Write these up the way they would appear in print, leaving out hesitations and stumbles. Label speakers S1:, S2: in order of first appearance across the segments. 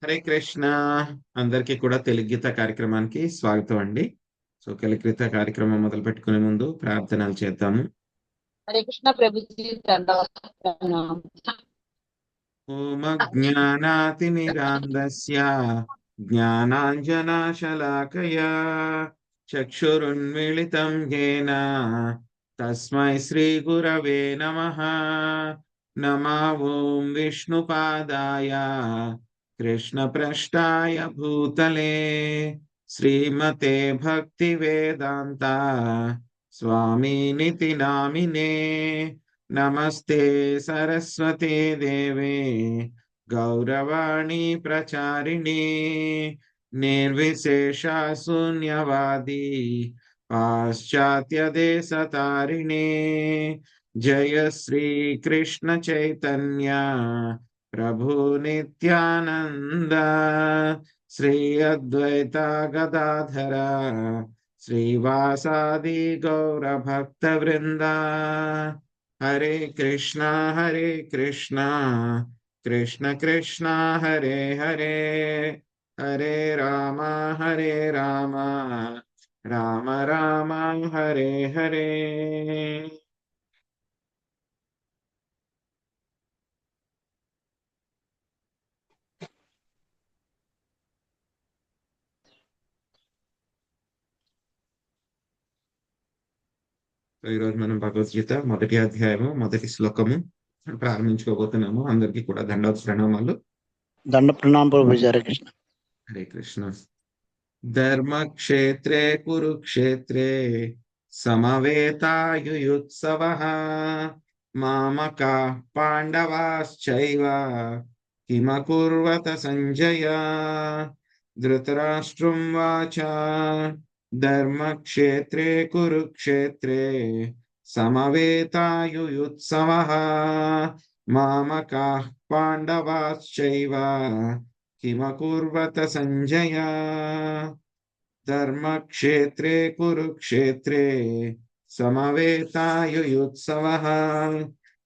S1: హరే కృష్ణ. అందరికీ కూడా తెలుగు గీత కార్యక్రమానికి స్వాగతం అండి. సో తెలుగు గీత కార్యక్రమం మొదలు పెట్టుకునే ముందు ప్రార్థనలు చేద్దాము.
S2: हरे कृष्णा प्रभु जी दंडवत प्रणाम।
S1: ఓం అజ్ఞానాతిమిరాంధస్య జ్ఞానాంజనాశలాకయా చక్షురున్మిళితం యేన తస్మై శ్రీ గురవే నమః. నమో ఓం విష్ణుపాదాయ కృష్ణప్రష్టాయ భూతలే శ్రీమతే భక్తివేదాంత స్వామినితి నామినే. నమస్తే సరస్వతే దేవే గౌరవాణి ప్రచారిణి నిర్విశేష శూన్యవాది పాశ్చాత్య దేశతారిణి. జయ శ్రీ కృష్ణ చైతన్య ప్రభు నిత్యానంద శ్రీ అద్వైత గదాధర శ్రీవాసాది గౌర భక్త వృంద. హరే కృష్ణ కృష్ణ కృష్ణ హరే హరే హరే రామ రామ రామ రామ హరే హరే. ఈరోజు మనం భగవద్గీత మొదటి అధ్యాయము మొదటి శ్లోకము ప్రారంభించుకోబోతున్నాము. అందరికీ కూడా దండోత్ ప్రణామాలు.
S3: దండ ప్రణామ ప్రభు జీ. హరే కృష్ణ.
S1: హరే కృష్ణ. ధర్మక్షేత్రే కురుక్షేత్రే సమవేతాయుయుత్సవః మామకా పాండవాశ్చైవ కిమకుర్వత సంజయ. ధృతరాష్ట్రం వాచ ధర్మక్షేత్రే కురుక్షేత్రే సమవేతాయుయుత్సవః మామకా పాండవాశ్చైవ కిమకుర్వత సంజయ. ధర్మక్షేత్రే కురుక్షేత్రే సమవేతాయుయుత్సవః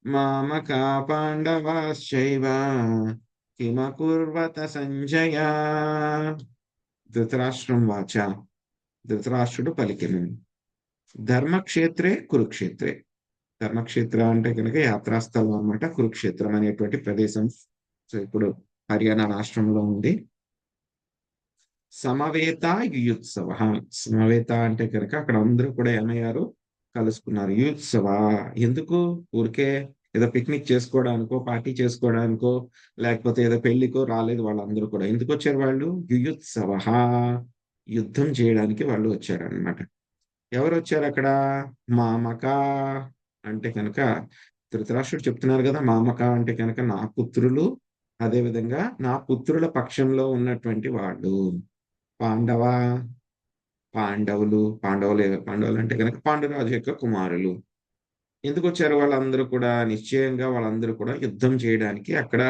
S1: మామకా పాండవాశ్చైవ కిమకుర్వత సంజయ. ధృతరాష్ట్రం వాచ ధృతరాష్ట్రుడు పలికెను. ధర్మక్షేత్రే కురుక్షేత్రే. ధర్మక్షేత్ర అంటే కనుక యాత్రాస్థలం అన్నమాట. కురుక్షేత్రం అనేటువంటి ప్రదేశం సో ఇప్పుడు హర్యానా రాష్ట్రంలో ఉంది. సమవేత యుయుత్సవ. సమవేత అంటే కనుక అక్కడ అందరూ కూడా ఏమయ్యారు, కలుసుకున్నారు. యుయుత్సవ ఎందుకు? ఊరికే ఏదో పిక్నిక్ చేసుకోవడానికో పార్టీ చేసుకోవడానికో లేకపోతే ఏదో పెళ్లికో రాలేదు వాళ్ళందరూ కూడా. ఎందుకు వచ్చారు వాళ్ళు? యుయుత్సవ, యుద్ధం చేయడానికి వాళ్ళు వచ్చారు అనమాట. ఎవరు వచ్చారు అక్కడ? మామక అంటే కనుక ధృతరాష్ట్రుడు చెప్తున్నారు కదా, మామక అంటే కనుక నా పుత్రులు, అదే విధంగా నా పుత్రుల పక్షంలో ఉన్నటువంటి వాళ్ళు. పాండవ పాండవులు పాండవులు అంటే కనుక పాండురాజు యొక్క కుమారులు. ఎందుకు వచ్చారు వాళ్ళందరూ కూడా? నిశ్చయంగా వాళ్ళందరూ కూడా యుద్ధం చేయడానికి అక్కడ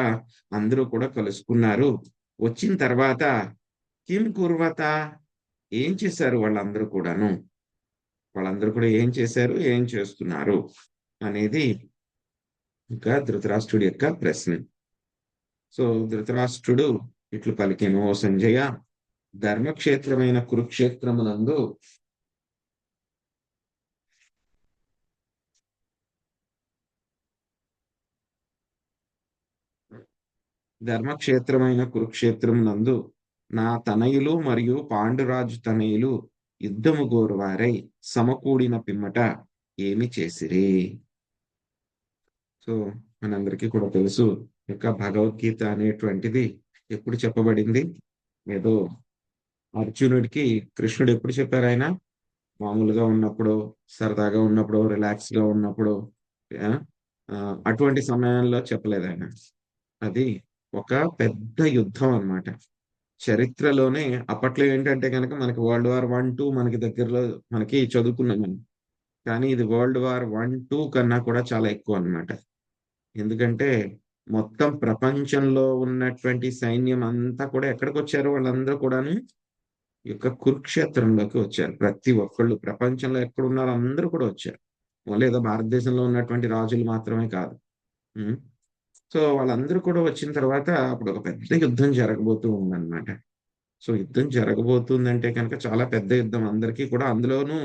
S1: అందరూ కూడా కలుసుకున్నారు. వచ్చిన తర్వాత కిం కుర్వత, ఏం చేశారు వాళ్ళందరూ కూడాను? వాళ్ళందరూ కూడా ఏం చేశారు, ఏం చేస్తున్నారు అనేది ఇంకా ధృతరాష్ట్రుడి యొక్క ప్రశ్న. సో ధృతరాష్ట్రుడు ఇట్లు పలికెను, ఓ సంజయ, ధర్మక్షేత్రమైన కురుక్షేత్రమునందు కురుక్షేత్రమునందు నా తనయులు మరియు పాండురాజు తనయులు యుద్ధము గోరువారై సమకూడిన పిమ్మట ఏమి చేసిరి? సో మనందరికీ కూడా తెలుసు, యొక్క భగవద్గీత అనేటువంటిది ఎప్పుడు చెప్పబడింది? ఏదో అర్జునుడికి కృష్ణుడు ఎప్పుడు చెప్పారు? ఆయన మామూలుగా ఉన్నప్పుడు, సరదాగా ఉన్నప్పుడు, రిలాక్స్ గా ఉన్నప్పుడు, ఆ, అటువంటి సమయంలో చెప్పలేదు ఆయన. అది ఒక పెద్ద యుద్ధం అన్నమాట. చరిత్రలోనే అప్పట్లో ఏంటంటే కనుక మనకి వరల్డ్ వార్ 1, 2 మనకి దగ్గరలో మనకి చదువుకున్నాం మనం. కానీ ఇది వరల్డ్ వార్ 1, 2 కన్నా కూడా చాలా ఎక్కువ అన్నమాట. ఎందుకంటే మొత్తం ప్రపంచంలో ఉన్నటువంటి సైన్యం అంతా కూడా ఎక్కడికి వచ్చారు? వాళ్ళందరూ కూడాను ఈ యొక్క కురుక్షేత్రంలోకి వచ్చారు. ప్రతి ఒక్కళ్ళు ప్రపంచంలో ఎక్కడున్నారో అందరూ కూడా వచ్చారు. ఓన్లీ ఏదో భారతదేశంలో ఉన్నటువంటి రాజులు మాత్రమే కాదు. ఉం? సో వాళ్ళందరూ కూడా వచ్చిన తర్వాత అప్పుడు ఒక పెద్ద యుద్ధం జరగబోతూ ఉందన్నమాట. సో యుద్ధం జరగబోతుందంటే కనుక చాలా పెద్ద యుద్ధం అందరికీ కూడా. అందులోనూ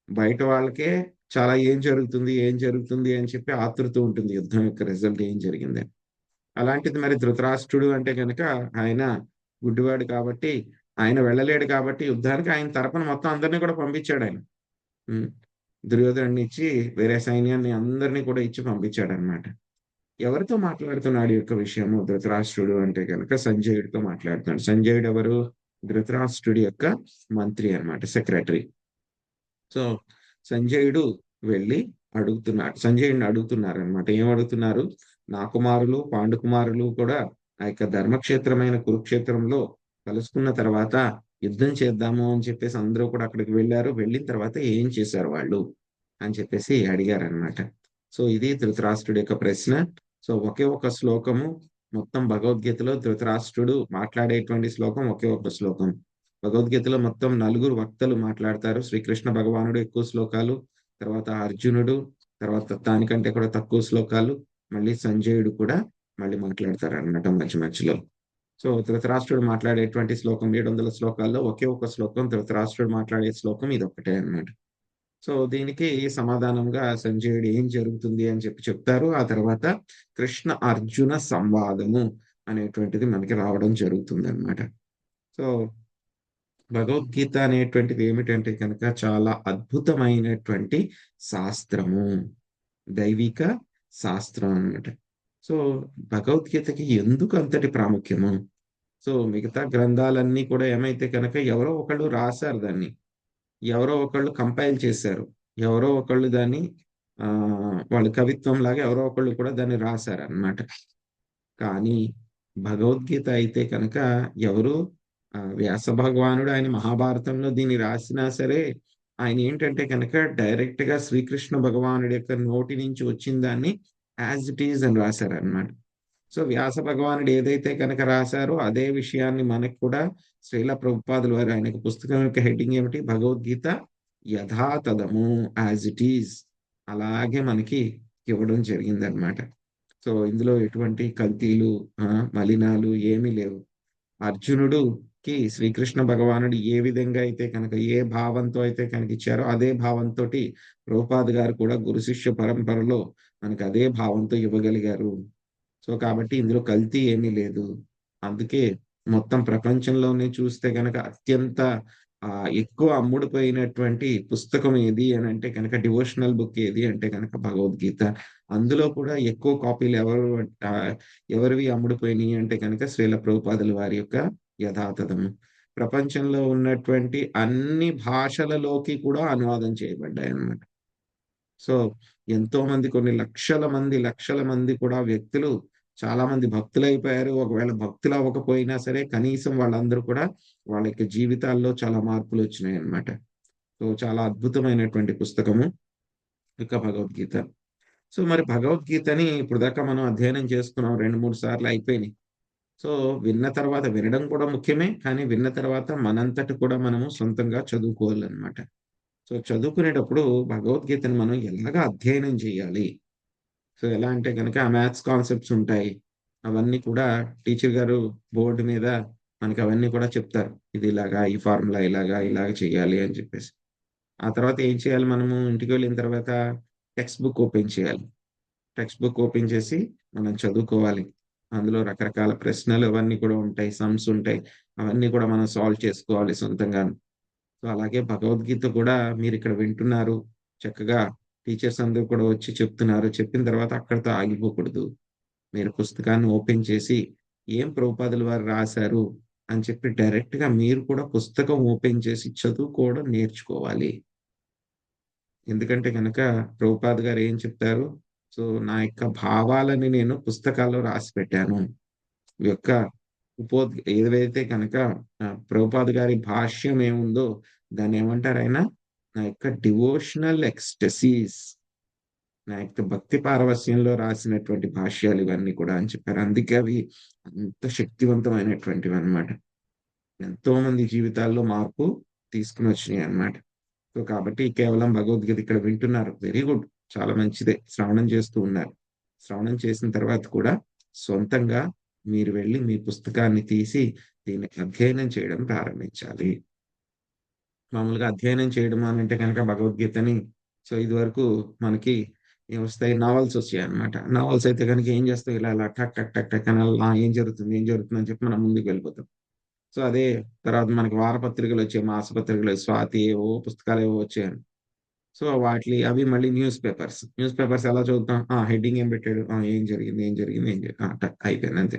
S1: బయట వాళ్ళకే చాలా ఏం జరుగుతుంది? ఏం జరుగుతుంది? అని చెప్పి ఆతృత ఉంటుంది యుద్ధం యొక్క రిజల్ట్ ఏం జరిగిందని. అలాంటిది మరి ధృతరాష్ట్రుడు అంటే గనక ఆయన గుడ్డివాడు కాబట్టి, ఆయన వెళ్ళలేడు కాబట్టి యుద్ధానికి ఆయన తరపున మొత్తం అందరిని కూడా పంపించాడాయన. హ్మ్. దుర్యోధనుడినిచ్చి వేరే సైన్యాన్ని అందరిని కూడా ఇచ్చి పంపించాడన్నమాట. ఎవరితో మాట్లాడుతున్నాడు ఈ యొక్క విషయము ధృతరాష్ట్రుడు అంటే గనక సంజయుడితో మాట్లాడుతున్నాడు. సంజయుడు ఎవరు? ధృతరాష్ట్రుడి యొక్క మంత్రి అన్నమాట. సెక్రటరీ. సో సంజయుడు వెళ్ళి సంజయుడిని అడుగుతున్నారనమాట. ఏం అడుగుతున్నారు? నా కుమారులు పాండు కుమారులు కూడా ఆ యొక్క ధర్మక్షేత్రమైన కురుక్షేత్రంలో కలుసుకున్న తర్వాత యుద్ధం చేద్దాము అని చెప్పేసి అందరూ కూడా అక్కడికి వెళ్ళారు. వెళ్ళిన తర్వాత ఏం చేశారు వాళ్ళు అని చెప్పేసి అడిగారనమాట. సో ఇది ధృతరాష్ట్రుడి యొక్క ప్రశ్న. సో ఒకే ఒక శ్లోకము మొత్తం భగవద్గీతలో ధృతరాష్ట్రుడు మాట్లాడేటువంటి శ్లోకం ఒకే ఒక శ్లోకం. భగవద్గీతలో మొత్తం నలుగురు వక్తలు మాట్లాడతారు. శ్రీకృష్ణ భగవానుడు ఎక్కువ శ్లోకాలు, తర్వాత అర్జునుడు, తర్వాత దానికంటే కూడా తక్కువ శ్లోకాలు, మళ్ళీ సంజయుడు కూడా మళ్ళీ మాట్లాడతారు అన్నమాట మధ్య మధ్యలో. సో ధృతరాష్ట్రుడు మాట్లాడేటువంటి శ్లోకం 700 శ్లోకాల్లో ఒకే ఒక శ్లోకం ధృతరాష్ట్రుడు మాట్లాడే శ్లోకం ఇదొక్కటే అన్నమాట. సో దీనికి సమాధానంగా సంజయుడు ఏం జరుగుతుంది అని చెప్పి చెప్తారు. ఆ తర్వాత కృష్ణ అర్జున సంవాదము అనేటువంటిది మనకి రావడం జరుగుతుంది అన్నమాట. సో భగవద్గీత అనేటువంటిది ఏమిటంటే కనుక చాలా అద్భుతమైనటువంటి శాస్త్రము. దైవిక శాస్త్రం అన్నమాట. సో భగవద్గీతకి ఎందుకు అంతటి ప్రాముఖ్యము? సో మిగతా గ్రంథాలన్నీ కూడా ఏమైతే కనుక ఎవరో ఒకళ్ళు రాశారు దాన్ని. ఎవరో ఒకళ్ళు కంపైల్ చేశారు. ఎవరో ఒకళ్ళు దాన్ని వాళ్ళు కవిత్వం లాగా ఎవరో ఒకళ్ళు కూడా దాన్ని రాశారన్నమాట. కానీ భగవద్గీత అయితే కనుక ఎవరు వ్యాస భగవానుడు ఆయన మహాభారతంలో దీన్ని రాసినా సరే ఆయన ఏంటంటే కనుక డైరెక్ట్ గా శ్రీకృష్ణ భగవానుడి యొక్క నోటి నుంచి వచ్చిన దాన్ని యాజ్ ఇట్ ఈజ్ అని రాశారనమాట. సో వ్యాస భగవానుడు ఏదైతే కనుక రాశారో అదే విషయాన్ని మనకు కూడా శ్రీల ప్రభుపాదులు వారు ఆయనకు పుస్తకం యొక్క హెడ్డింగ్ ఏమిటి? భగవద్గీత యథాతథము, యాజ్ ఇట్ ఈజ్ అలాగే మనకి ఇవ్వడం జరిగిందనమాట. సో ఇందులో ఎటువంటి కల్తీలు మలినాలు ఏమీ లేవు. అర్జునుడుకి శ్రీకృష్ణ భగవానుడు ఏ విధంగా అయితే కనుక ఏ భావంతో అయితే కనుక ఇచ్చారో అదే భావంతో ప్రభుపాద్ గారు కూడా గురు శిష్య పరంపరలో మనకి అదే భావంతో ఇవ్వగలిగారు. సో కాబట్టి ఇందులో కల్తీ ఏమీ లేదు. అందుకే మొత్తం ప్రపంచంలోనే చూస్తే కనుక అత్యంత ఎక్కువ అమ్ముడుపోయినటువంటి పుస్తకం ఏది అని అంటే కనుక డివోషనల్ బుక్ ఏది అంటే కనుక భగవద్గీత. అందులో కూడా ఎక్కువ కాపీలు ఎవరివి అమ్ముడుపోయినాయి అంటే కనుక శ్రీల ప్రభుపాదుల వారి యొక్క యథాతథము. ప్రపంచంలో ఉన్నటువంటి అన్ని భాషలలోకి కూడా అనువాదం చేయబడ్డాయి అన్నమాట. సో ఎంతో మంది కొన్ని లక్షల మంది కూడా వ్యక్తులు చాలా మంది భక్తులైపోయారు. ఒకవేళ భక్తులు అవ్వకపోయినా సరే కనీసం వాళ్ళందరూ కూడా వాళ్ళ యొక్క జీవితాల్లో చాలా మార్పులు వచ్చినాయి అన్నమాట. సో చాలా అద్భుతమైనటువంటి పుస్తకము ఇక భగవద్గీత. సో మరి భగవద్గీతని ఇప్పుడు దాకా మనం అధ్యయనం చేసుకున్నాం 2-3 సార్లు అయిపోయినాయి. సో విన్న తర్వాత వినడం కూడా ముఖ్యమే. కానీ విన్న తర్వాత మనంతట కూడా మనము సొంతంగా చదువుకోవాలన్నమాట. సో చదువుకునేటప్పుడు భగవద్గీతను మనం ఎలాగా అధ్యయనం చేయాలి? సో ఎలా అంటే గనక మ్యాథ్స్ కాన్సెప్ట్స్ ఉంటాయి. అవన్నీ కూడా టీచర్ గారు బోర్డ్ మీద మనకి అవన్నీ కూడా చెప్తారు. ఇది ఇలాగా, ఈ ఫార్ములా ఇలాగా, ఇలాగ చేయాలి అని చెప్పేసి. ఆ తర్వాత ఏం చేయాలి మనము? ఇంటికి వెళ్ళిన తర్వాత టెక్స్ట్ బుక్ ఓపెన్ చేయాలి. టెక్స్ట్ బుక్ ఓపెన్ చేసి మనం చదువుకోవాలి. అందులో రకరకాల ప్రశ్నలు అవన్నీ కూడా ఉంటాయి. సమ్స్ ఉంటాయి. అవన్నీ కూడా మనం సాల్వ్ చేసుకోవాలి సొంతంగాను. సో అలాగే భగవద్గీత కూడా మీరిక్కడ వింటున్నారు. చక్కగా టీచర్స్ అందరూ కూడా వచ్చి చెప్తున్నారు. చెప్పిన తర్వాత అక్కడితో ఆగిపోకూడదు. మీరు పుస్తకాన్ని ఓపెన్ చేసి ఏం ప్రభుపాదులు వారు రాశారు అని చెప్పి డైరెక్ట్‌గా మీరు కూడా పుస్తకం ఓపెన్ చేసి చదువుకోవడం నేర్చుకోవాలి. ఎందుకంటే గనక ప్రభుపాద్ గారు ఏం చెప్తారు? సో నా యొక్క భావాలని నేను పుస్తకాల్లో రాసిపెట్టాను. ఈ యొక్క ఏదైతే కనుక ప్రభుపాద్ గారి భాష్యం ఏముందో దాన్నేమంటారాయన? నా యొక్క డివోషనల్ ఎక్స్‌టసీస్. నా యొక్క భక్తి పారవస్యంలో రాసినటువంటి భాష్యాలు ఇవన్నీ కూడా అని చెప్పారు. అందుకే అవి అంత శక్తివంతమైనటువంటివన్నమాట. ఎంతో మంది జీవితాల్లో మార్పు తీసుకొని వచ్చినాయన్నమాట. సో కాబట్టి కేవలం భగవద్గీత ఇక్కడ వింటున్నారు. Very good. చాలా మంచిదే. శ్రవణం చేస్తూ ఉన్నారు. శ్రవణం చేసిన తర్వాత కూడా సొంతంగా మీరు వెళ్లి మీ పుస్తకాన్ని తీసి దీన్ని అధ్యయనం చేయడం ప్రారంభించాలి. మామూలుగా అధ్యయనం చేయడం అనంటే గనక భగవద్గీతని ఇదివరకు మనకి ఏమొస్తాయి నావెల్స్ వచ్చాయన్నమాట. నావెల్స్ అయితే గనుక ఏం చేస్తాం ఇలా టక్ టక్ టక్ టక్ అని ఏం జరుగుతుంది? ఏం జరుగుతుంది? అని చెప్పి మనం ముందుకు వెళ్ళిపోతాం. అదే తర్వాత మనకి వారపత్రికలొచ్చాయి, మాసపత్రికలు, స్వాతి ఏవో పుస్తకాలేవో వచ్చాయండి. అవి మళ్ళీ న్యూస్ పేపర్స్. న్యూస్ పేపర్స్ ఎలా చదువుతాం? హెడ్డింగ్ ఏం పెట్టాడు? ఏం జరిగింది? ఏం జరిగింది? టక్ అయిపోయింది అంతే.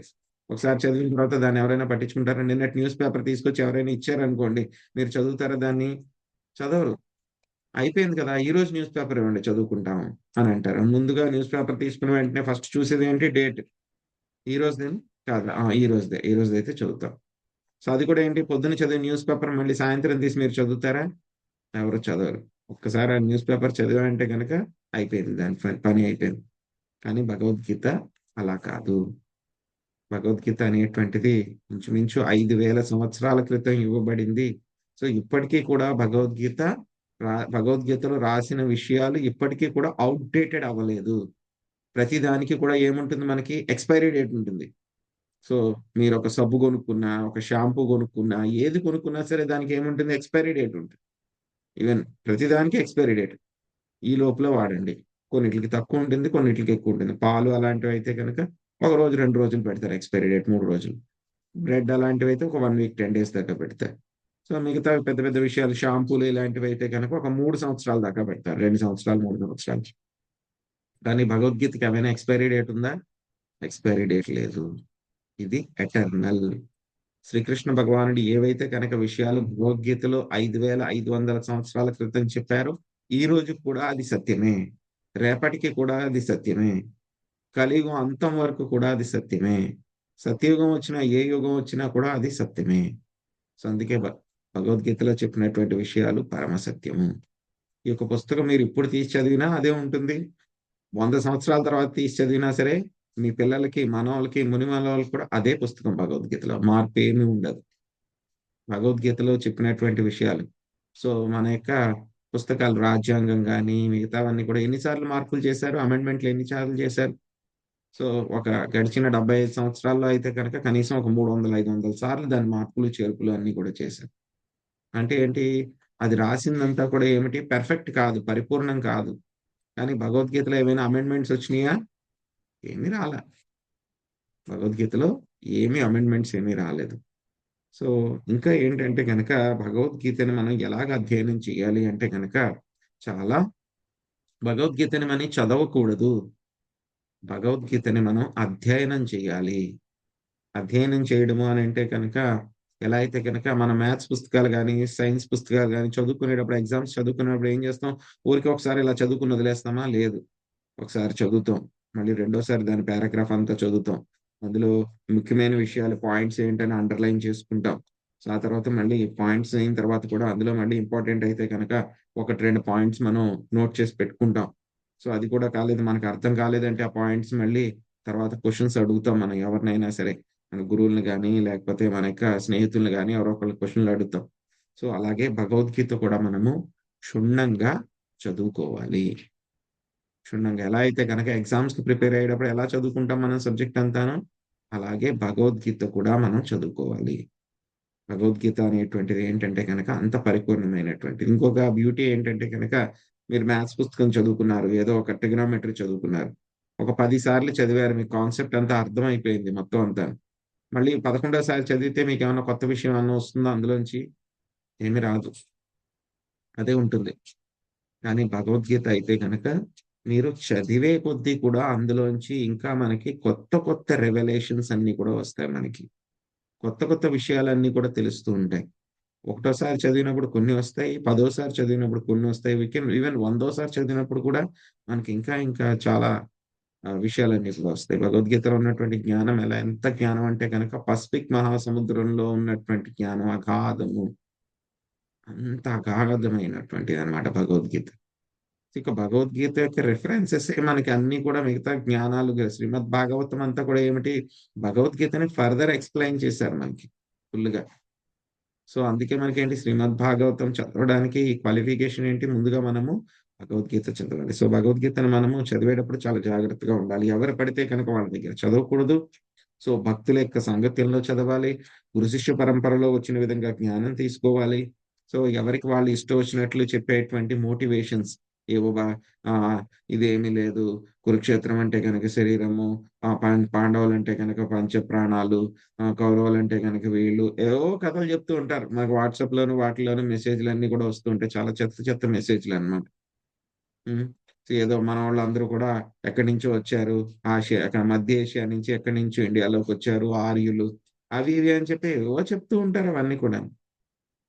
S1: ఒకసారి చదివిన తర్వాత దాన్ని ఎవరైనా పట్టించుకుంటారా? నిన్నటి న్యూస్ పేపర్ తీసుకొచ్చి ఎవరైనా ఇచ్చారనుకోండి, మీరు చదువుతారా దాన్ని? చదవరు. అయిపోయింది కదా! ఈరోజు న్యూస్ పేపర్ ఇవ్వండి చదువుకుంటాం అని అంటారు. ముందుగా న్యూస్ పేపర్ తీసుకున్న వెంటనే ఫస్ట్ చూసేదేంటి? డేట్. ఈ రోజుదేనా? కాదు. ఈ రోజుదే. ఈ రోజుదైతే చదువుతాం. అది కూడా ఏంటి పొద్దున్న చదివిన న్యూస్ పేపర్ మళ్ళీ సాయంత్రం తీసి మీరు చదువుతారా? ఎవరు చదవరు. ఒక్కసారి ఆ న్యూస్ పేపర్ చదివామంటే గనక అయిపోయింది. దాని పని అయిపోయింది. కానీ భగవద్గీత అలా కాదు. భగవద్గీత అనేటువంటిది ఇంచుమించు 5,000 సంవత్సరాల క్రితం ఇవ్వబడింది. ఇప్పటికీ కూడా భగవద్గీతలో రాసిన విషయాలు ఇప్పటికీ కూడా ఔట్‌డేటెడ్ అవ్వలేదు. ప్రతి దానికి కూడా ఏముంటుంది మనకి ఎక్స్‌పైరీ డేట్ ఉంటుంది. సో, మీరొక సబ్బు కొనుక్కున్నా, ఒక షాంపూ కొనుక్కున్నా, ఏది కొనుక్కున్నా సరే దానికి ఏముంటుంది ఎక్స్‌పైరీ డేట్ ఉంటుంది. ఈవెన్ ప్రతిదానికి ఎక్స్‌పైరీ డేట్. ఈ లోపల వాడండి. కొన్నిట్లికి తక్కువ ఉంటుంది. కొన్నిట్లికి ఎక్కువ ఉంటుంది. పాలు అలాంటివైతే గనక ఒక రోజు, 2 రోజులు పెడతారు ఎక్స్‌పైరీ డేట్ 3 రోజులు. బ్రెడ్ అలాంటివైతే ఒక 1 వీక్, 10 డేస్ దాకా పెడతారు. మిగతా పెద్ద పెద్ద విషయాలు షాంపూలు ఇలాంటివైతే గనక ఒక 3 సంవత్సరాల దాకా పెడతారు. 2 సంవత్సరాలు, 3 సంవత్సరాలు. కానీ భగవద్గీతకి ఏమైనా ఎక్స్‌పైరీ డేట్ ఉందా? ఎక్స్‌పైరీ డేట్ లేదు. ఇది ఎటర్నల్. శ్రీకృష్ణ భగవానుడు ఏవైతే కనుక విషయాలు భగవద్గీతలో 5,500 సంవత్సరాల క్రితం చెప్పారో, ఈ రోజు కూడా అది సత్యమే. రేపటికి కూడా అది సత్యమే. కలియుగం అంతం వరకు కూడా అది సత్యమే. సత్యయుగం వచ్చినా, ఏ యుగం వచ్చినా కూడా అది సత్యమే. అందుకే భగవద్గీతలో చెప్పినటువంటి విషయాలు పరమ సత్యము. ఈ యొక్క పుస్తకం మీరు ఇప్పుడు తీసి చదివినా అదే ఉంటుంది. 100 సంవత్సరాల తర్వాత తీసి చదివినా సరే, మీ పిల్లలకి, మనవళ్ళకి, మునిమనవళ్ళకి కూడా అదే పుస్తకం భగవద్గీతలో. మార్పేమీ ఉండదు. భగవద్గీతలో చెప్పినటువంటి విషయాలు. మన యొక్క పుస్తకాలు రాజ్యాంగం గాని, మిగతావన్నీ కూడా ఎన్ని సార్లు మార్పులు చేశారు? అమెండ్‌మెంట్‌లు ఎన్ని సార్లు చేశారు? సో, ఒక గడిచిన 75 సంవత్సరాల్లో అయితే గనక కనీసం ఒక 300, 500 సార్లు దాని మార్పులు, చేర్పులు అన్నీ కూడా చేశారు. అంటే ఏంటి? అది రాసిందంతా కూడా ఏమిటి? పెర్ఫెక్ట్ కాదు. పరిపూర్ణం కాదు. కానీ భగవద్గీతలో ఏమైనా అమెండ్‌మెంట్స్ వచ్చినియా? ఏమీ రాలా. భగవద్గీతలో ఏమీ అమెండ్‌మెంట్స్ ఏమీ రాలేదు. సో, ఇంకా ఏంటంటే గనక భగవద్గీతని మనం ఎలాగ అధ్యయనం చేయాలి అంటే గనక చాలా భగవద్గీతని మనం చదవకూడదు. భగవద్గీతని మనం అధ్యయనం చేయాలి. అధ్యయనం చేయడము అనంటే కనుక ఎలా అయితే గనక మన మ్యాథ్స్ పుస్తకాలు గాని, సైన్స్ పుస్తకాలు గాని చదువుకునేటప్పుడు ఎగ్జామ్స్ చదువుకునేటప్పుడు ఏం చేస్తాం? ఊరికే ఒకసారి ఇలా చదువుకొని వదిలేస్తామా? లేదు. ఒకసారి చదువుతాం. మళ్ళీ రెండోసారి దాని పారాగ్రాఫ్ అంతా చదువుతాం. అందులో ముఖ్యమైన విషయాలు పాయింట్స్ ఏంటని అండర్‌లైన్ చేసుకుంటాం. ఆ తర్వాత మళ్ళీ పాయింట్స్ అయిన తర్వాత కూడా అందులో మళ్ళీ ఇంపార్టెంట్ అయితే గనక 1, 2 పాయింట్స్ మనం నోట్ చేసి పెట్టుకుంటాం. అది కూడా కాలేదు మనకు అర్థం కాలేదంటే ఆ పాయింట్స్ మళ్ళీ తర్వాత క్వెషన్స్ అడుగుతాం మనం ఎవరినైనా సరే. మన గురువుల్ని గాని, లేకపోతే మన యొక్క స్నేహితుల్ని గాని ఎవరో ఒకళ్ళ క్వెషన్‌లు అడుగుతాం. అలాగే భగవద్గీత కూడా మనము క్షుణ్ణంగా చదువుకోవాలి. క్షుణ్ణంగా ఎలా అయితే గనక ఎగ్జామ్స్‌కి ప్రిపేర్ అయ్యేటప్పుడు ఎలా చదువుకుంటాం మనం సబ్జెక్ట్ అంతాను, అలాగే భగవద్గీత కూడా మనం చదువుకోవాలి. భగవద్గీత అనేటువంటిది ఏంటంటే గనక అంత పరిపూర్ణమైనటువంటిది. ఇంకొక బ్యూటీ ఏంటంటే గనక మీరు మ్యాథ్స్ పుస్తకం చదువుకున్నారు. ఏదో ఒక ట్రిగనోమెట్రీ చదువుకున్నారు. ఒక 10 సార్లు చదివారు. మీకు కాన్సెప్ట్ అంతా అర్థమైపోయింది మొత్తం అంతా. మళ్ళీ 11సారి చదివితే మీకేమన్నా కొత్త విషయం ఏమన్నా వస్తుందా అందులోంచి? ఏమి రాదు. అదే ఉంటుంది. కానీ భగవద్గీత అయితే గనక మీరు చదివే కొద్దీ కూడా అందులోంచి ఇంకా మనకి కొత్త కొత్త రివలేషన్స్ అన్నీ కూడా వస్తాయి మనకి. కొత్త కొత్త విషయాలన్నీ కూడా తెలుస్తూ ఉంటాయి. ఒకటోసారి చదివినప్పుడు కొన్ని వస్తాయి. పదోసారి చదివినప్పుడు కొన్ని వస్తాయి. ఈవెన్ వందోసారి చదివినప్పుడు కూడా మనకి ఇంకా ఇంకా చాలా విషయాలన్నీ కూడా వస్తాయి. భగవద్గీతలో ఉన్నటువంటి జ్ఞానం ఎంత జ్ఞానం అంటే గనక పసిఫిక్ మహాసముద్రంలో ఉన్నటువంటి జ్ఞానం అగాధము. అంత అగాధమైనటువంటిదనమాట భగవద్గీత. ఇక భగవద్గీత యొక్క రిఫరెన్సెసే మనకి అన్నీ కూడా మిగతా జ్ఞానాలుగా శ్రీమద్ భాగవతం అంతా కూడా ఏమిటి భగవద్గీతని ఫర్దర్ ఎక్స్‌ప్లెయిన్ చేశారు మనకి ఫుల్‌గా. అందుకే మనకేంటి శ్రీమద్ భాగవతం చదవడానికి క్వాలిఫికేషన్ ఏంటి ముందుగా మనము భగవద్గీత చదవాలి. సో, భగవద్గీతను మనము చదివేటప్పుడు చాలా జాగ్రత్తగా ఉండాలి. ఎవరు పడితే కనుక వాళ్ళ దగ్గర చదవకూడదు. సో, భక్తుల యొక్క సాంగత్యంలో చదవాలి. గురు శిష్య పరంపరలో వచ్చిన విధంగా జ్ఞానం తీసుకోవాలి. సో, ఎవరికి వాళ్ళు ఇష్టం వచ్చినట్లు చెప్పేటువంటి మోటివేషన్స్ ఏవో ఇదేమీ లేదు. కురుక్షేత్రం అంటే గనక శరీరము, పాండవులంటే గనక పంచ ప్రాణాలు, కౌరవులంటే గనక వీళ్ళు ఏవో కథలు చెప్తూ ఉంటారు. మనకు వాట్సాప్‌లోను వాటిలోను మెసేజ్‌లన్నీ కూడా వస్తూ ఉంటాయి. చాలా చెత్త చెత్త మెసేజ్‌లన్నమాట. హ్మ్. సో, ఏదో మనోళ్ళందరూ కూడా ఎక్కడి నుంచో వచ్చారు. అక్కడ మధ్య ఏషియా నుంచి ఎక్కడి నుంచో ఇండియాలోకొచ్చారు ఆర్యులు. అవి ఇవి అని చెప్పి ఏవేవో చెప్తూ ఉంటారు అవన్నీ కూడా.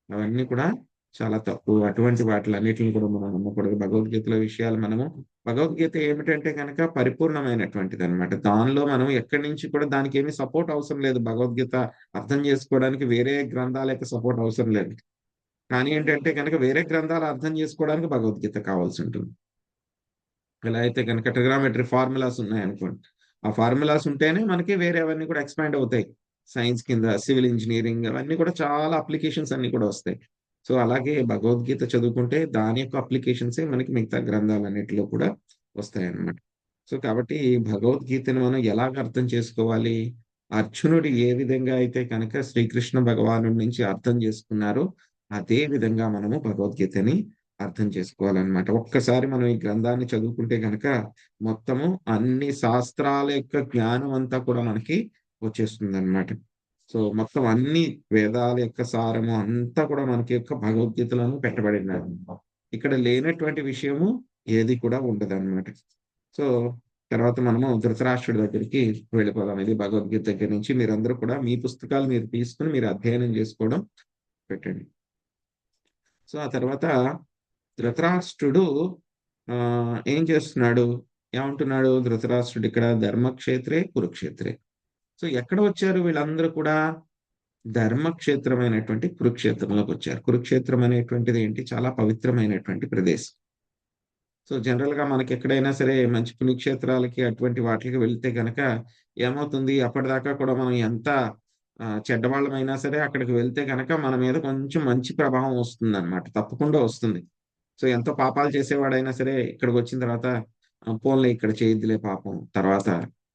S1: అవన్నీ కూడా చాలా తప్పు. అటువంటి వాటిలన్నిటిని కూడా మనం నమ్మకూడదు. భగవద్గీతలో విషయాలు మనము భగవద్గీత ఏమిటంటే గనక పరిపూర్ణమైనటువంటిదనమాట. దానిలో మనం ఎక్కడి నుంచి కూడా దానికేమి సపోర్ట్ అవసరం లేదు. భగవద్గీత అర్థం చేసుకోవడానికి వేరే గ్రంథాల యొక్క సపోర్ట్ అవసరం లేదు. కానీ ఏంటంటే గనక వేరే గ్రంథాలు అర్థం చేసుకోవడానికి భగవద్గీత కావాల్సుంటుంది. ఎలా అయితే గనక ట్రిగనామెట్రీ ఫార్ములాస్ ఉన్నాయనుకోండి. ఆ ఫార్ములాస్ ఉంటేనే మనకి వేరేవన్నీ కూడా ఎక్స్‌పాండ్ అవుతాయి. సైన్స్ కింద సివిల్ ఇంజినీరింగ్ అవన్నీ కూడా చాలా అప్లికేషన్స్ అన్నీ కూడా వస్తాయి. సో, అలాగే భగవద్గీత చదువుకుంటే దాని యొక్క అప్లికేషన్సే మనకి మిగతా గ్రంథాలన్నిటిలో కూడా వస్తాయన్నమాట. సో, కాబట్టి భగవద్గీతను మనం ఎలాగ అర్థం చేసుకోవాలి? అర్జునుడు ఏ విధంగా అయితే కనుక శ్రీకృష్ణ భగవానుడి నుంచి అర్థం చేసుకున్నారో, అదే విధంగా మనము భగవద్గీతని అర్థం చేసుకోవాలనమాట. ఒక్కసారి మనం ఈ గ్రంథాన్ని చదువుకుంటే గనక మొత్తము అన్ని శాస్త్రాల యొక్క జ్ఞానం అంతా కూడా మనకి వచ్చేస్తుందనమాట. సో, మొత్తం అన్ని వేదాల యొక్క సారము అంతా కూడా మనకి యొక్క భగవద్గీతలోనే పెట్టబడిందనమాట. ఇక్కడ లేనటువంటి విషయము ఏది కూడా ఉండదనమాట. సో, తర్వాత మనము ధృతరాష్ట్రుడి దగ్గరికి వెళ్ళిపోదాం. ఇది భగవద్గీత దగ్గర నుంచి మీరందరూ కూడా మీ పుస్తకాలు మీరు తీసుకొని మీరు అధ్యయనం చేసుకోవడం పెట్టండి. సో, ఆ తర్వాత ధృతరాష్ట్రుడు ఏం చేస్తున్నాడు? ఏమంటున్నాడు ధృతరాష్ట్రుడు ఇక్కడ ధర్మక్షేత్రే, కురుక్షేత్రే. సో, ఎక్కడ వచ్చారు వీళ్ళందరూ కూడా? ధర్మక్షేత్రమైనటువంటి కురుక్షేత్రంలోకొచ్చారు. కురుక్షేత్రం అనేటువంటిది ఏంటి? చాలా పవిత్రమైనటువంటి ప్రదేశం. సో, జనరల్‌గా మనకెక్కడైనా సరే మంచి పుణ్యక్షేత్రాలకి అటువంటి వాటిలకి వెళ్తే గనక ఏమవుతుంది? అప్పటిదాకా కూడా మనం ఎంత చెడ్డవాళ్ళమైనా సరే అక్కడికి వెళ్తే గనక మన మీద కొంచెం మంచి ప్రభావం వస్తుందన్నమాట. తప్పకుండా వస్తుంది. సో, ఎంతో పాపాలు చేసేవాడైనా సరే ఇక్కడికొచ్చిన తర్వాత పోన్లే ఇక్కడ చేయొద్దులే పాపం. తర్వాత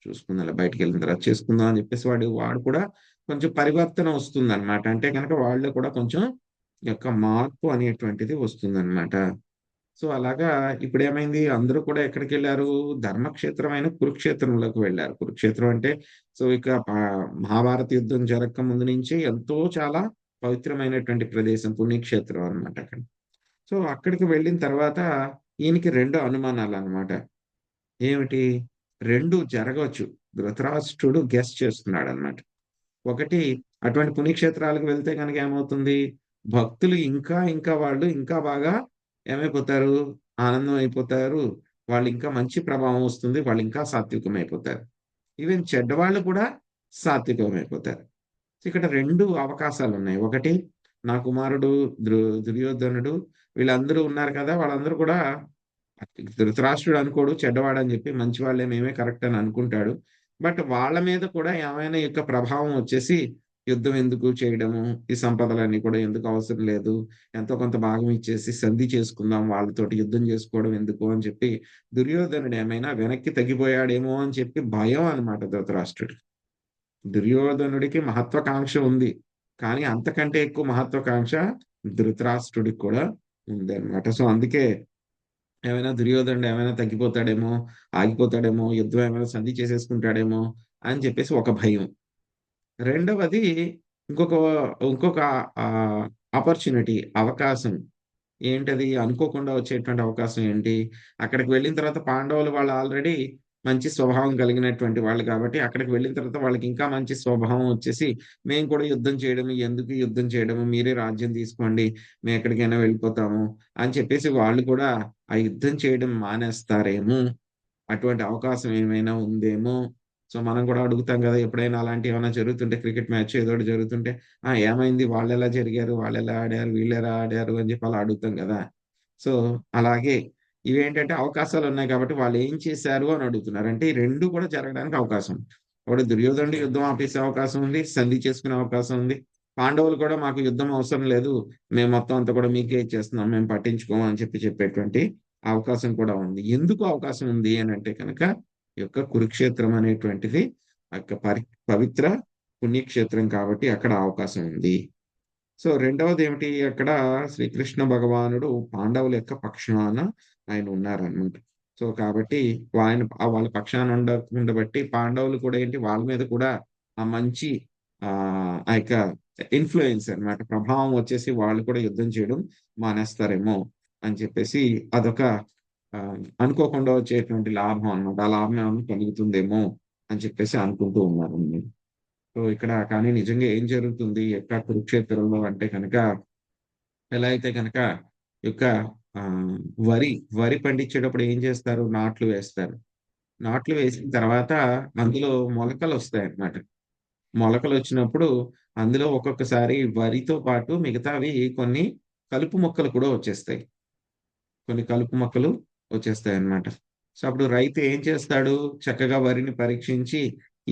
S1: చూసుకుందాంలే బయటికెళ్ళిన తర్వాత చేసుకుందాం అని చెప్పేసి వాడు కూడా కొంచెం పరివర్తన వస్తుందన్నమాట. అంటే గనక వాళ్ళలో కూడా కొంచెం యొక్క మార్పు అనేటువంటిది వస్తుందన్నమాట. సో, అలాగా ఇప్పుడేమైంది అందరూ కూడా ఎక్కడికెళ్లారు? ధర్మక్షేత్రమైన కురుక్షేత్రంలోకి వెళ్లారు. కురుక్షేత్రం అంటే సో, ఇక మహాభారత యుద్ధం జరక్క ముందు నుంచే ఎంతో చాలా పవిత్రమైనటువంటి ప్రదేశం పుణ్యక్షేత్రం అన్నమాట అక్కడ. సో, అక్కడికి వెళ్ళిన తర్వాత ఈయనకి 2 అనుమానాలన్నమాట. ఏమిటి? 2 జరగొచ్చు. ధృతరాష్ట్రుడు గెస్ చేస్తున్నాడన్నమాట. ఒకటి అటువంటి పుణ్యక్షేత్రాలకు వెళ్తే గనక ఏమవుతుంది? భక్తులు ఇంకా వాళ్ళు ఇంకా బాగా ఏమైపోతారు? ఆనందం అయిపోతారు. వాళ్ళింకా మంచి ప్రభావం వస్తుంది. వాళ్ళింకా సాత్వికమైపోతారు. ఈవెన్ చెడ్డవాళ్ళు కూడా సాత్వికమైపోతారు. ఇక్కడ 2 అవకాశాలున్నాయి. ఒకటి నా కుమారుడు దుర్యోధనుడు వీళ్ళందరూ ఉన్నారు కదా! వాళ్ళందరూ కూడా ధృతరాష్ట్రుడు అనుకోడు చెడ్డవాడని చెప్పి మంచివాళ్ళే మేమే కరెక్ట్ అని అనుకుంటాడు. బట్ వాళ్ళ మీద కూడా ఏమైనా యొక్క ప్రభావం వచ్చేసి యుద్ధం ఎందుకు చేయడము, ఈ సంపదలన్నీ కూడా ఎందుకు అవసరం లేదు. ఎంతో కొంత భాగం ఇచ్చేసి సంధి చేసుకుందాం వాళ్ళతోటి యుద్ధం చేసుకోవడం ఎందుకు అని చెప్పి దుర్యోధనుడు ఏమైనా వెనక్కి తగ్గిపోయాడేమో అని చెప్పి భయం అన్నమాట ధృతరాష్ట్రుడికి. దుర్యోధనుడికి మహత్వాకాంక్ష ఉంది. కానీ అంతకంటే ఎక్కువ మహత్వాకాంక్ష ధృతరాష్ట్రుడికి కూడా ఉందన్నమాట. సో, అందుకే దుర్యోధనుడు ఏమైనా తగ్గిపోతాడేమో, ఆగిపోతాడేమో, యుద్ధం ఏమైనా సంధి చేసేసుకుంటాడేమో అని చెప్పేసి ఒక భయం. రెండవది ఇంకొక ఇంకొక ఆపర్చునిటీ అవకాశం. ఏంటది? అనుకోకుండా వచ్చేటువంటి అవకాశం ఏంటి? అక్కడికి వెళ్ళిన తర్వాత పాండవులు వాళ్ళు ఆల్రెడీ మంచి స్వభావం కలిగినటువంటి వాళ్ళు కాబట్టి, అక్కడికి వెళ్ళిన తర్వాత వాళ్ళకి ఇంకా మంచి స్వభావం వచ్చేసి, మేము కూడా యుద్ధం చేయడము, ఎందుకు యుద్ధం చేయడము, మీరే రాజ్యం తీసుకోండి, మేము ఎక్కడికైనా వెళ్ళిపోతాము అని చెప్పేసి వాళ్ళు కూడా ఆ యుద్ధం చేయడం మానేస్తారేమో! అటువంటి అవకాశం ఏమైనా ఉందేమో! సో, మనం కూడా అడుగుతాం గదా! ఎప్పుడైనా అలాంటియేమైనా జరుగుతుంటే క్రికెట్ మ్యాచ్ ఏదో ఒకటి జరుగుతుంటే, ఏమైంది? వాళ్ళెలా జరిగారు? వాళ్ళెలా ఆడారు? వీళ్ళెలా ఆడారు? అని చెప్పి అలా అడుగుతాం గదా! సో, అలాగే ఇవేంటంటే అవకాశాలున్నాయి కాబట్టి వాళ్ళేం చేశారు అని అడుగుతున్నారు. అంటే ఈ 2 కూడా జరగడానికి అవకాశం ఉంది. ఒకటి దుర్యోధనుడు యుద్ధం ఆపేసే అవకాశం ఉంది. సంధి చేసుకునే అవకాశం ఉంది. పాండవులు కూడా మాకు యుద్ధం అవసరం లేదు. మేము మొత్తం అంతా కూడా మీకే ఇచ్చేస్తున్నాం. మేము పట్టించుకోము అని చెప్పి చెప్పేటువంటి అవకాశం కూడా ఉంది. ఎందుకు అవకాశం ఉంది అని అంటే కనుక ఈ యొక్క కురుక్షేత్రం అనేటువంటిది ఆ యొక్క పవిత్ర పుణ్యక్షేత్రం కాబట్టి అక్కడ అవకాశం ఉంది. సో రెండవది ఏమిటి, అక్కడ శ్రీకృష్ణ భగవానుడు పాండవుల యొక్క పక్షాన ఆయన ఉన్నారన్నమాట. సో కాబట్టి వాళ్ళ పక్షాన ఉండబట్టి పాండవులు కూడా ఏంటి, వాళ్ళ మీద కూడా ఆ మంచి ఆ యొక్క ఇన్ఫ్లుయెన్స్ అన్నమాట, ప్రభావం వచ్చేసి వాళ్ళు కూడా యుద్ధం చేయడం మానేస్తారేమో అని చెప్పేసి అదొక అనుకోకుండా వచ్చేటువంటి లాభం అన్నమాట. ఆ లాభం ఏమైనా కలుగుతుందేమో అని చెప్పేసి అనుకుంటూ ఉన్నారు. సో ఇక్కడ కానీ నిజంగా ఏం జరుగుతుంది యొక్క కురుక్షేత్రంలో అంటే కనుక, ఎలా అయితే కనుక ఈ యొక్క ఆ, వరి వరి పండించేటప్పుడు ఏం చేస్తారు, నాట్లు వేస్తారు. నాట్లు వేసిన తర్వాత అందులో మొలకలు వస్తాయి అన్నమాట. మొలకలు వచ్చినప్పుడు అందులో ఒక్కొక్కసారి వరితో పాటు మిగతావి కొన్ని కలుపు మొక్కలు కూడా వచ్చేస్తాయి. కొన్ని కలుపు మొక్కలు వచ్చేస్తాయన్నమాట. సో, అప్పుడు రైతు ఏం చేస్తాడు? చక్కగా వరిని పరీక్షించి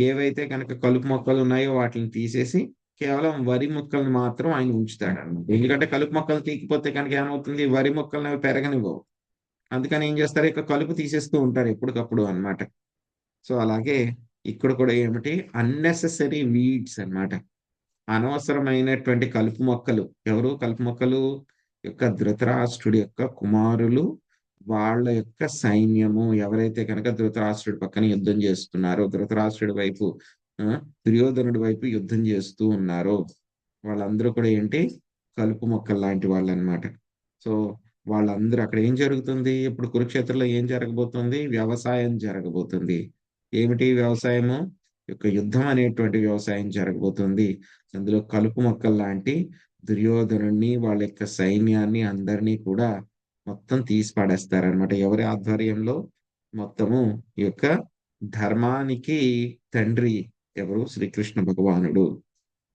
S1: ఏవైతే గనక కలుపు మొక్కలు ఉన్నాయో వాటిని తీసేసి కేవలం వరి మొక్కలను మాత్రం ఆయన ఉంచుతాడన్నమాట. ఎందుకంటే కలుపు మొక్కలు తీయకపోతే గనక ఏమవుతుంది? వరి మొక్కలనేవి పెరగనివ్వవు. అందుకని ఏం చేస్తారు? ఇక కలుపు తీసేస్తూ ఉంటారు ఎప్పటికప్పుడు అన్నమాట. సో, అలాగే ఇక్కడ కూడా ఏమిటి, అన్నెసెసరీ వీడ్స్ అన్నమాట. అనవసరమైనటువంటి కలుపు మొక్కలు. ఎవరు కలుపు మొక్కలు? యొక్క ధృతరాష్ట్రుడి యొక్క కుమారులు, వాళ్ళ యొక్క సైన్యము ఎవరైతే కనుక ధృతరాష్ట్రుడి పక్కన యుద్ధం చేస్తున్నారో, ధృతరాష్ట్రుడి వైపు దుర్యోధనుడి వైపు యుద్ధం చేస్తూ ఉన్నారో, వాళ్ళందరూ కూడా ఏంటి, కలుపు మొక్కలు లాంటి వాళ్ళన్నమాట. సో వాళ్ళందరూ అక్కడ ఏం జరుగుతుంది? ఇప్పుడు కురుక్షేత్రంలో ఏం జరగబోతుంది? వ్యవసాయం జరగబోతుంది. ఏమిటి వ్యవసాయము? యొక్క యుద్ధం అనేటువంటి వ్యవసాయం జరగబోతుంది. అందులో కలుపు మొక్కలు లాంటి దుర్యోధనుడిని, వాళ్ళ యొక్క సైన్యాన్ని అందరినీ కూడా మొత్తం తీసి పడేస్తారనమాట. ఎవరి ఆధ్వర్యంలో? మొత్తము ఈ యొక్క ధర్మానికి తండ్రి ఎవరు? శ్రీకృష్ణ భగవానుడు.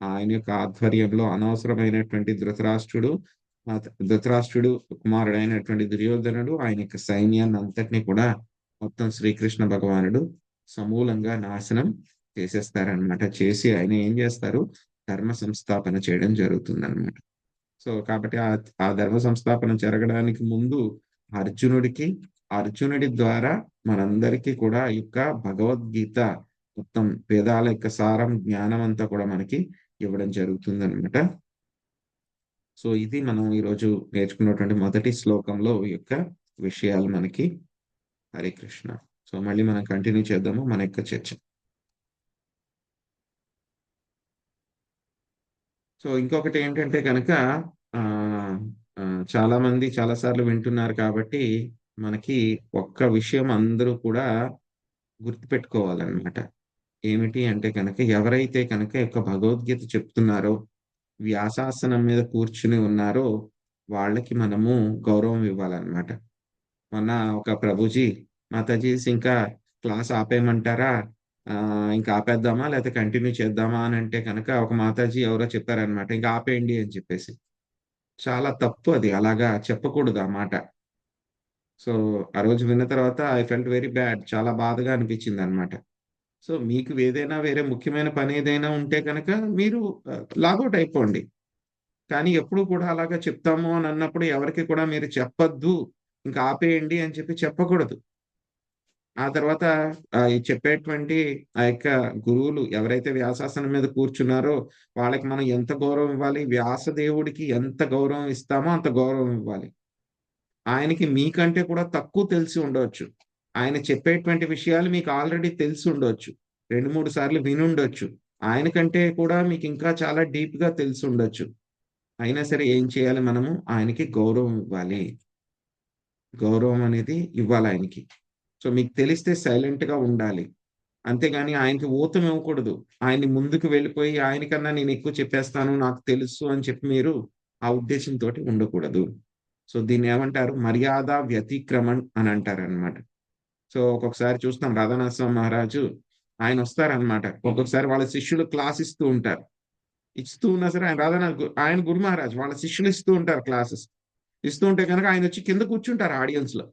S1: ఆయన యొక్క ఆధ్వర్యంలో అనవసరమైనటువంటి ధృతరాష్ట్రుడు కుమారుడైనటువంటి దుర్యోధనుడు, ఆయన యొక్క సైన్యాన్ని అంతటినీ కూడా మొత్తం శ్రీకృష్ణ భగవానుడు సమూలంగా నాశనం చేసేస్తారనమాట. చేసి ఆయన ఏం చేస్తారు? ధర్మ సంస్థాపన చేయడం జరుగుతుందన్నమాట. సో కాబట్టి ఆ ధర్మ సంస్థాపన జరగడానికి ముందు అర్జునుడి ద్వారా మనందరికీ కూడా ఈ యొక్క భగవద్గీత మొత్తం వేదాల యొక్క సారం, జ్ఞానం అంతా కూడా మనకి ఇవ్వడం జరుగుతుందన్నమాట. సో ఇది మనం ఈరోజు నేర్చుకున్నటువంటి మొదటి శ్లోకంలో ఈ యొక్క విషయాలు మనకి. హరే కృష్ణ. సో మళ్ళీ మనం కంటిన్యూ చేద్దాము మన యొక్క చర్చ. సో ఇంకొకటి ఏంటంటే కనుక చాలా మంది చాలా సార్లు వింటున్నారు కాబట్టి మనకి ఒక్క విషయం అందరూ కూడా గుర్తుపెట్టుకోవాలన్నమాట. ఏమిటి అంటే కనుక, ఎవరైతే కనుక యొక్క భగవద్గీత చెప్తున్నారో, వ్యాసాసనం మీద కూర్చుని ఉన్నారో వాళ్ళకి మనము గౌరవం ఇవ్వాలన్నమాట. మొన్న ఒక ప్రభుజీ, మాతాజీస్ ఇంకా క్లాస్ ఆపేయమంటారా, ఇంకా ఆపేద్దామా లేకపోతే కంటిన్యూ చేద్దామా అని అంటే కనుక ఒక మాతాజీ ఎవరో చెప్పారనమాట, ఇంకా ఆపేయండి అని చెప్పేసి. చాలా తప్పు అది, అలాగా చెప్పకూడదు ఆ మాట. సో ఆ రోజు విన్న తర్వాత ఐ ఫెల్ట్ వెరీ బ్యాడ్, చాలా బాధగా అనిపించింది అనమాట. సో మీకు ఏదైనా వేరే ముఖ్యమైన పని ఏదైనా ఉంటే కనుక మీరు లాగౌట్ అయిపోండి. కానీ ఎప్పుడు కూడా అలాగా చెప్తాము అని అన్నప్పుడు ఎవరికి కూడా మీరు చెప్పొద్దు, ఇంకా ఆపేయండి అని చెప్పి చెప్పకూడదు. ఆ తర్వాత ఈ చెప్పేటువంటి ఆ యొక్క గురువులు ఎవరైతే వ్యాసాసనం మీద కూర్చున్నారో వాళ్ళకి మనం ఎంత గౌరవం ఇవ్వాలి? వ్యాసదేవుడికి ఎంత గౌరవం ఇస్తామో అంత గౌరవం ఇవ్వాలి. ఆయనకి మీకంటే కూడా తక్కువ తెలిసి ఉండవచ్చు. ఆయన చెప్పేటువంటి విషయాలు మీకు ఆల్రెడీ తెలిసి ఉండొచ్చు. 2, 3 సార్లు వినుండొచ్చు. ఆయన కంటే కూడా మీకు ఇంకా చాలా డీప్‌గా తెలిసి ఉండొచ్చు. అయినా సరే ఏం చేయాలి మనము? ఆయనకి గౌరవం ఇవ్వాలి. గౌరవం అనేది ఇవ్వాలి ఆయనకి. సో మీకు తెలిస్తే సైలెంట్‌గా ఉండాలి. అంతేగాని ఆయనకి ఊతం ఇవ్వకూడదు. ఆయన్ని ముందుకు వెళ్ళిపోయి ఆయనకన్నా నేను ఎక్కువ చెప్పేస్తాను, నాకు తెలుసు అని చెప్పి మీరు ఆ ఉద్దేశంతోటి ఉండకూడదు. సో దీన్ని ఏమంటారు? మర్యాద వ్యతిక్రమణ్ అని అంటారనమాట. సో ఒక్కొక్కసారి చూస్తాం రాధానాథస్వామి మహారాజు ఆయన వస్తారనమాట. ఒక్కొక్కసారి వాళ్ళ శిష్యులు క్లాస్ ఇస్తూ ఉంటారు. ఇస్తూ ఉన్నా సరే ఆయన గురు మహారాజ్ వాళ్ళ శిష్యులు ఇస్తూ ఉంటారు క్లాసెస్. ఇస్తూ ఉంటే కనుక ఆయన వచ్చి కింద కూర్చుంటారు ఆడియన్స్ లో.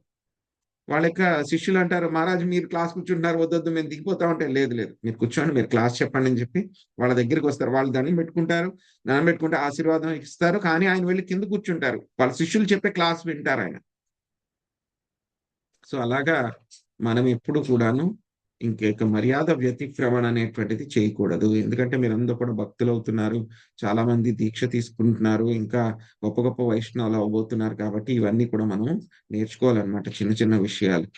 S1: వాళ్ళ యొక్క శిష్యులు అంటారు, మహారాజ్ మీరు క్లాస్ కూర్చుంటున్నారు, వద్దొద్దు మేము దిగిపోతా ఉంటే, లేదు లేదు మీరు కూర్చోండి, మీరు క్లాస్ చెప్పండి అని చెప్పి వాళ్ళ దగ్గరికి వస్తారు. వాళ్ళు దండం పెట్టుకుంటారు, దండం పెట్టుకుంటే ఆశీర్వాదం ఇస్తారు. కానీ ఆయన వెళ్ళి కింద కూర్చుంటారు. వాళ్ళ శిష్యులు చెప్పే క్లాస్ వింటారు ఆయన. సో అలాగా మనం ఎప్పుడు కూడాను ఇంక మర్యాద వ్యతిక్రమణ అనేటువంటిది చేయకూడదు. ఎందుకంటే మీరందరూ కూడా భక్తులవుతున్నారు. చాలా మంది దీక్ష తీసుకుంటున్నారు. ఇంకా గొప్ప గొప్ప వైష్ణవులు అవ్వబోతున్నారు కాబట్టి ఇవన్నీ కూడా మనం నేర్చుకోవాలన్నమాట చిన్న చిన్న విషయాలు.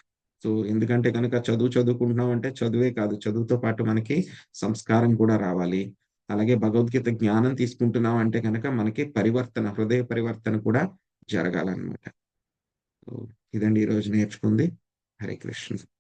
S1: సో ఎందుకంటే గనక చదువుకుంటున్నాం అంటే చదువే కాదు. చదువుతో పాటు మనకి సంస్కారం కూడా రావాలి. అలాగే భగవద్గీత జ్ఞానం తీసుకుంటున్నాం అంటే గనక మనకి పరివర్తన, హృదయ పరివర్తన కూడా జరగాలన్నమాట. సో ఇదండి ఈరోజు నేర్చుకుంది. హరే కృష్ణ.